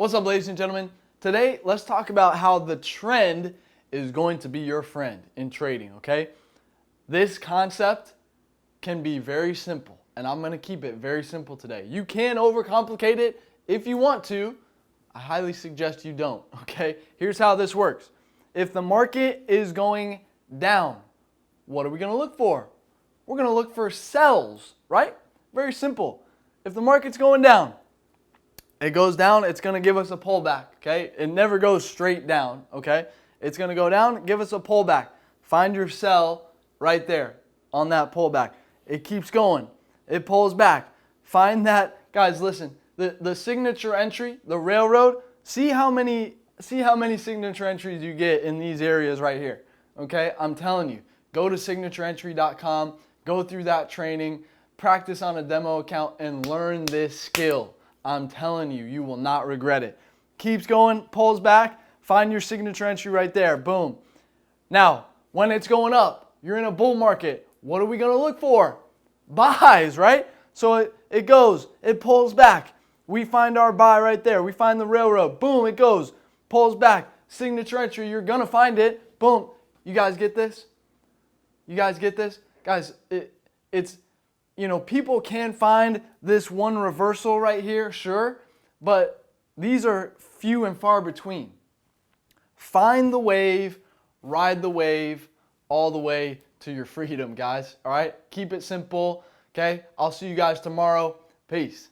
What's up, ladies and gentlemen? Today, let's talk about how the trend is going to be your friend in trading, okay? This concept can be very simple, and I'm going to keep it very simple today. You can overcomplicate it if you want to. I highly suggest you don't, okay? Here's how this works. If the market is going down, what are we going to look for? We're going to look for sells, right? Very simple. If the market's going down, it goes down, it's going to give us a pullback, okay? It never goes straight down, okay? It's going to go down, give us a pullback. Find your sell right there on that pullback. It keeps going. It pulls back. Find that, guys, listen, the signature entry, the railroad, see how many signature entries you get in these areas right here, okay? I'm telling you, go to signatureentry.com, go through that training, practice on a demo account, and learn this skill. I'm telling you, you will not regret it. Keeps going, pulls back, find your signature entry right there, boom. Now, when it's going up, you're in a bull market, what are we gonna look for? Buys, right? So it goes, it pulls back. We find our buy right there. We find the railroad, boom, it goes, pulls back. Signature entry, you're gonna find it, boom. You guys get this? You guys get this? Guys, it's, you know, people can find this one reversal right here, sure, but these are few and far between. Find the wave, ride the wave all the way to your freedom, guys. All right? Keep it simple, okay? I'll see you guys tomorrow. Peace.